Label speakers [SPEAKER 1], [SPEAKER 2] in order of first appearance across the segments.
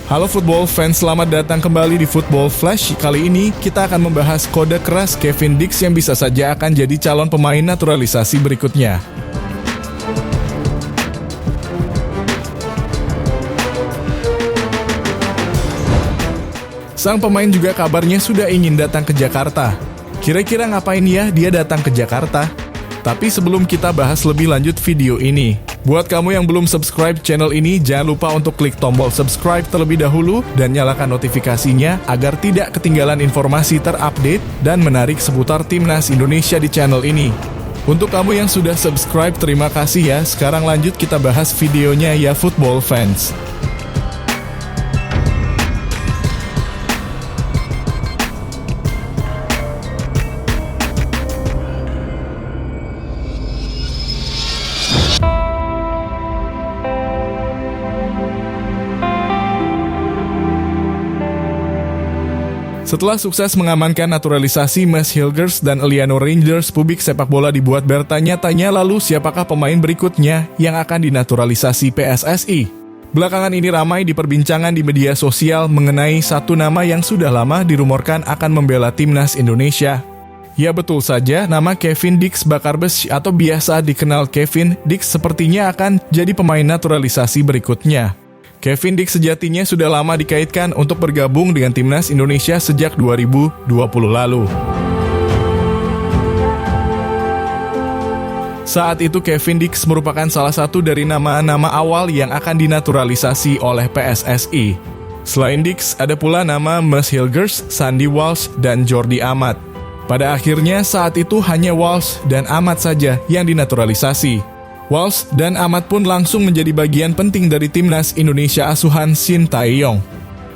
[SPEAKER 1] Halo football fans, selamat datang kembali di Football Flash. Kali ini kita akan membahas kode keras Kevin Dix yang bisa saja akan jadi calon pemain naturalisasi berikutnya. Sang pemain juga kabarnya sudah ingin datang ke Jakarta. Kira-kira ngapain ya dia datang ke Jakarta? Tapi sebelum kita bahas lebih lanjut video ini, buat kamu yang belum subscribe channel ini, jangan lupa untuk klik tombol subscribe terlebih dahulu dan nyalakan notifikasinya agar tidak ketinggalan informasi terupdate dan menarik seputar Timnas Indonesia di channel ini. Untuk kamu yang sudah subscribe, terima kasih ya. Sekarang lanjut kita bahas videonya ya football fans. Setelah sukses mengamankan naturalisasi Mads Hilgers dan Eliano Rangers, publik sepak bola dibuat bertanya-tanya lalu siapakah pemain berikutnya yang akan dinaturalisasi PSSI. Belakangan ini ramai diperbincangan di media sosial mengenai satu nama yang sudah lama dirumorkan akan membela Timnas Indonesia. Ya betul saja, nama Kevin Dix Bakarbes atau biasa dikenal Kevin Dix sepertinya akan jadi pemain naturalisasi berikutnya. Kevin Dix sejatinya sudah lama dikaitkan untuk bergabung dengan Timnas Indonesia sejak 2020 lalu. Saat itu Kevin Dix merupakan salah satu dari nama-nama awal yang akan dinaturalisasi oleh PSSI. Selain Dix, ada pula nama Mads Hilgers, Sandy Walsh, dan Jordi Amat. Pada akhirnya saat itu hanya Walsh dan Amat saja yang dinaturalisasi. Walsh dan Amat pun langsung menjadi bagian penting dari Timnas Indonesia asuhan Shin Tae-yong.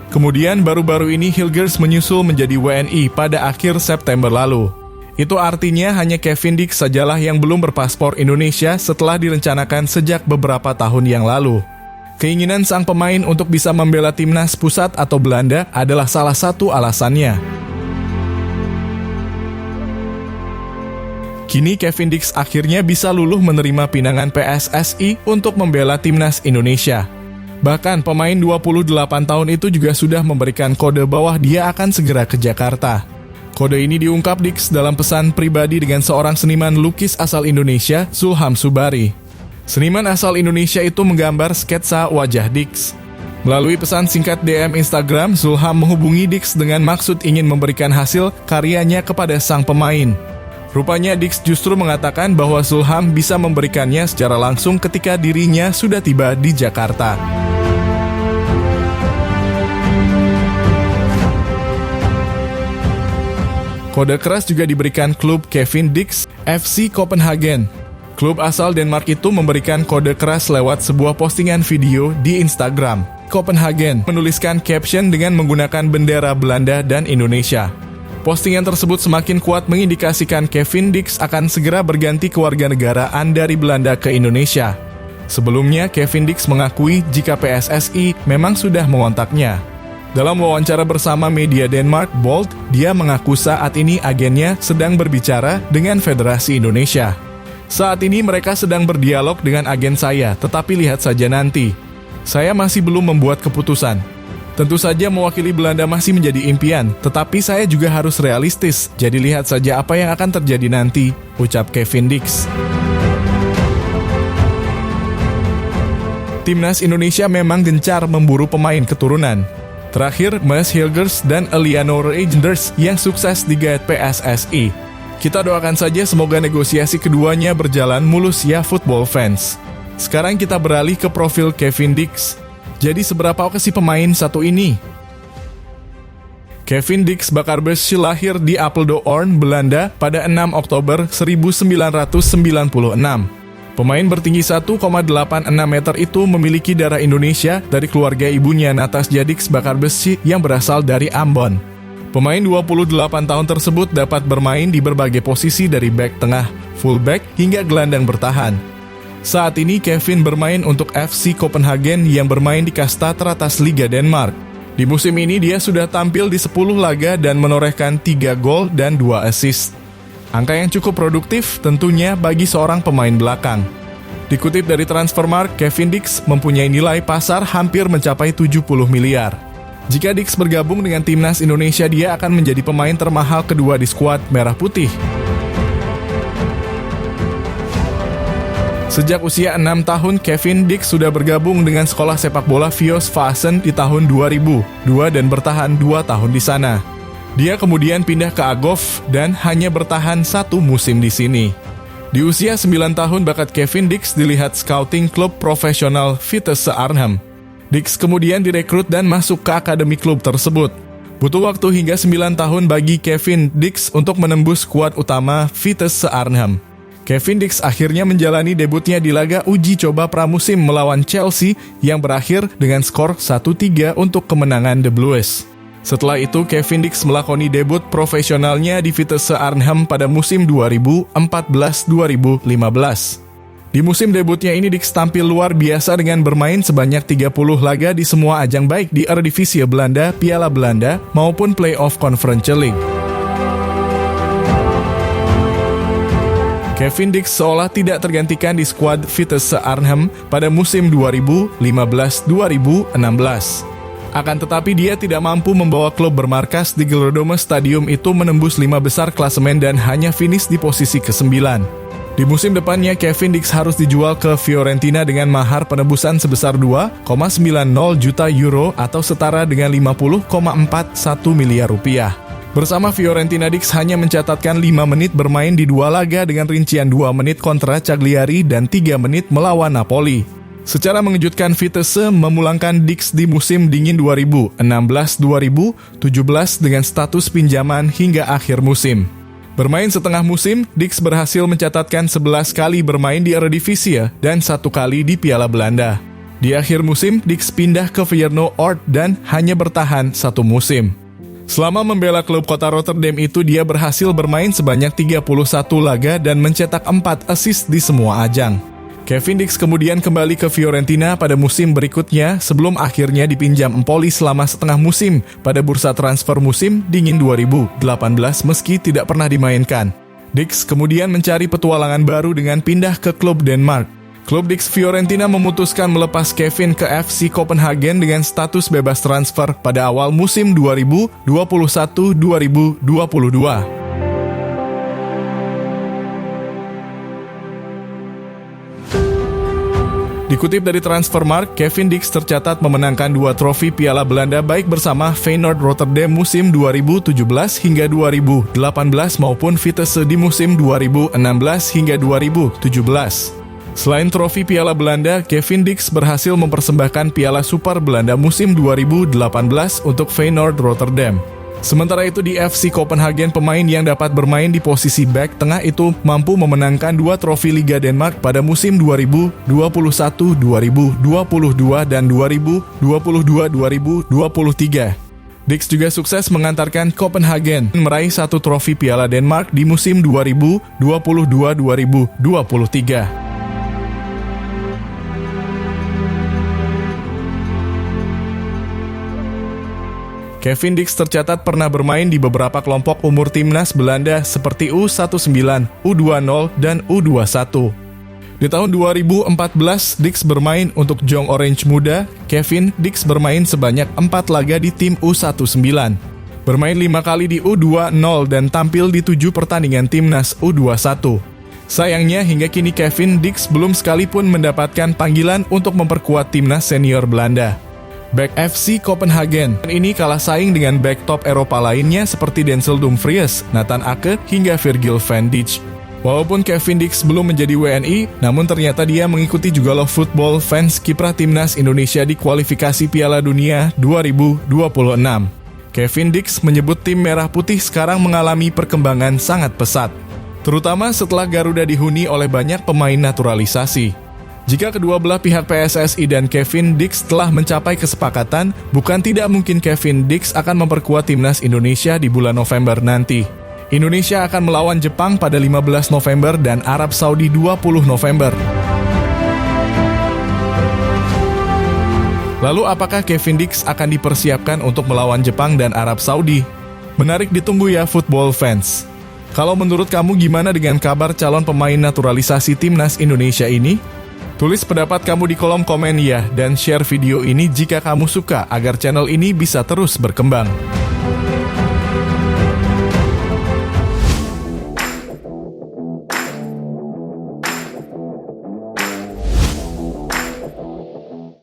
[SPEAKER 1] Kemudian baru-baru ini Hilgers menyusul menjadi WNI pada akhir September lalu. Itu artinya hanya Kevin Dix sajalah yang belum berpaspor Indonesia setelah direncanakan sejak beberapa tahun yang lalu. Keinginan sang pemain untuk bisa membela Timnas pusat atau Belanda adalah salah satu alasannya. Kini Kevin Dix akhirnya bisa luluh menerima pinangan PSSI untuk membela Timnas Indonesia. Bahkan pemain 28 tahun itu juga sudah memberikan kode bahwa dia akan segera ke Jakarta. Kode ini diungkap Dix dalam pesan pribadi dengan seorang seniman lukis asal Indonesia, Zulham Subari. Seniman asal Indonesia itu menggambar sketsa wajah Dix. Melalui pesan singkat DM Instagram, Zulham menghubungi Dix dengan maksud ingin memberikan hasil karyanya kepada sang pemain. Rupanya Dix justru mengatakan bahwa Zulham bisa memberikannya secara langsung ketika dirinya sudah tiba di Jakarta. Kode keras juga diberikan klub Kevin Dix, FC Copenhagen. Klub asal Denmark itu memberikan kode keras lewat sebuah postingan video di Instagram. Copenhagen menuliskan caption dengan menggunakan bendera Belanda dan Indonesia. Postingan tersebut semakin kuat mengindikasikan Kevin Dix akan segera berganti kewarganegaraan dari Belanda ke Indonesia. Sebelumnya, Kevin Dix mengakui jika PSSI memang sudah mengontaknya. Dalam wawancara bersama media Denmark Bold, dia mengaku saat ini agennya sedang berbicara dengan Federasi Indonesia. Saat ini mereka sedang berdialog dengan agen saya, tetapi lihat saja nanti. Saya masih belum membuat keputusan. Tentu saja mewakili Belanda masih menjadi impian, tetapi saya juga harus realistis, jadi lihat saja apa yang akan terjadi nanti, ucap Kevin Dix. Timnas Indonesia memang gencar memburu pemain keturunan. Terakhir, Mads Hilgers dan Eliano Rangers yang sukses digait PSSI. Kita doakan saja semoga negosiasi keduanya berjalan mulus ya football fans. Sekarang kita beralih ke profil Kevin Dix. Jadi seberapa oke si pemain satu ini? Kevin Dix Bakarbes lahir di Apeldoorn, Belanda pada 6 Oktober 1996. Pemain bertinggi 1,86 meter itu memiliki darah Indonesia dari keluarga ibunya Natasja Dix Bakarbes yang berasal dari Ambon. Pemain 28 tahun tersebut dapat bermain di berbagai posisi dari bek tengah, fullback hingga gelandang bertahan. Saat ini Kevin bermain untuk FC Copenhagen yang bermain di kasta teratas Liga Denmark. Di musim ini dia sudah tampil di 10 laga dan menorehkan 3 gol dan 2 assist. Angka yang cukup produktif tentunya bagi seorang pemain belakang. Dikutip dari Transfermarkt, Kevin Dix mempunyai nilai pasar hampir mencapai 70 miliar. Jika Dix bergabung dengan timnas Indonesia, dia akan menjadi pemain termahal kedua di skuad Merah Putih. Sejak usia 6 tahun, Kevin Dix sudah bergabung dengan sekolah sepak bola Vios Vaassen di tahun 2002 dan bertahan 2 tahun di sana. Dia kemudian pindah ke Agov dan hanya bertahan 1 musim di sini. Di usia 9 tahun, bakat Kevin Dix dilihat scouting klub profesional Vitesse Arnhem. Dix kemudian direkrut dan masuk ke akademi klub tersebut. Butuh waktu hingga 9 tahun bagi Kevin Dix untuk menembus skuad utama Vitesse Arnhem. Kevin Dix akhirnya menjalani debutnya di laga uji coba pramusim melawan Chelsea yang berakhir dengan skor 1-3 untuk kemenangan The Blues. Setelah itu, Kevin Dix melakoni debut profesionalnya di Vitesse Arnhem pada musim 2014-2015. Di musim debutnya ini, Dix tampil luar biasa dengan bermain sebanyak 30 laga di semua ajang baik di Eredivisie Belanda, Piala Belanda, maupun Play-off Conference League. Kevin Dix seolah tidak tergantikan di skuad Vitesse Arnhem pada musim 2015-2016. Akan tetapi dia tidak mampu membawa klub bermarkas di Gelredome Stadium itu menembus 5 besar klasemen dan hanya finish di posisi ke-9. Di musim depannya, Kevin Dix harus dijual ke Fiorentina dengan mahar penebusan sebesar 2,90 juta euro atau setara dengan 50,41 miliar rupiah. Bersama Fiorentina, Dix hanya mencatatkan 5 menit bermain di 2 laga dengan rincian 2 menit kontra Cagliari dan 3 menit melawan Napoli. Secara mengejutkan, Vitesse memulangkan Dix di musim dingin 2016-2017 dengan status pinjaman hingga akhir musim. Bermain setengah musim, Dix berhasil mencatatkan 11 kali bermain di Eredivisie dan 1 kali di Piala Belanda. Di akhir musim, Dix pindah ke Feyenoord dan hanya bertahan 1 musim. Selama membela klub kota Rotterdam itu, dia berhasil bermain sebanyak 31 laga dan mencetak 4 assist di semua ajang. Kevin Dix kemudian kembali ke Fiorentina pada musim berikutnya sebelum akhirnya dipinjam Empoli selama setengah musim pada bursa transfer musim dingin 2018 meski tidak pernah dimainkan. Dix kemudian mencari petualangan baru dengan pindah ke klub Denmark. Klub Dix Fiorentina memutuskan melepas Kevin ke FC Copenhagen dengan status bebas transfer pada awal musim 2021-2022. Dikutip dari Transfermarkt, Kevin Dix tercatat memenangkan 2 trofi Piala Belanda baik bersama Feyenoord Rotterdam musim 2017 hingga 2018 maupun Vitesse di musim 2016 hingga 2017. Selain trofi Piala Belanda, Kevin Dix berhasil mempersembahkan Piala Super Belanda musim 2018 untuk Feyenoord Rotterdam. Sementara itu di FC Copenhagen, pemain yang dapat bermain di posisi bek tengah itu mampu memenangkan 2 trofi Liga Denmark pada musim 2021-2022 dan 2022-2023. Dix juga sukses mengantarkan Copenhagen meraih 1 trofi Piala Denmark di musim 2022-2023. Kevin Dix tercatat pernah bermain di beberapa kelompok umur timnas Belanda seperti U19, U20, dan U21. Di tahun 2014, Dix bermain untuk Jong Orange Muda. Kevin Dix bermain sebanyak 4 laga di tim U19. Bermain 5 kali di U20 dan tampil di 7 pertandingan timnas U21. Sayangnya, hingga kini Kevin Dix belum sekalipun mendapatkan panggilan untuk memperkuat timnas senior Belanda. Bek FC Copenhagen ini kalah saing dengan bek top Eropa lainnya seperti Denzel Dumfries, Nathan Ake, hingga Virgil van Dijk. Walaupun Kevin Dix belum menjadi WNI, namun ternyata dia mengikuti juga Love Football Fans kiprah timnas Indonesia di kualifikasi Piala Dunia 2026. Kevin Dix menyebut tim Merah Putih sekarang mengalami perkembangan sangat pesat, terutama setelah Garuda dihuni oleh banyak pemain naturalisasi. Jika kedua belah pihak PSSI dan Kevin Dix telah mencapai kesepakatan, bukan tidak mungkin Kevin Dix akan memperkuat timnas Indonesia di bulan November nanti. Indonesia akan melawan Jepang pada 15 November dan Arab Saudi 20 November. Lalu apakah Kevin Dix akan dipersiapkan untuk melawan Jepang dan Arab Saudi? Menarik ditunggu ya football fans. Kalau menurut kamu gimana dengan kabar calon pemain naturalisasi timnas Indonesia ini? Tulis pendapat kamu di kolom komen ya, dan share video ini jika kamu suka agar channel ini bisa terus berkembang.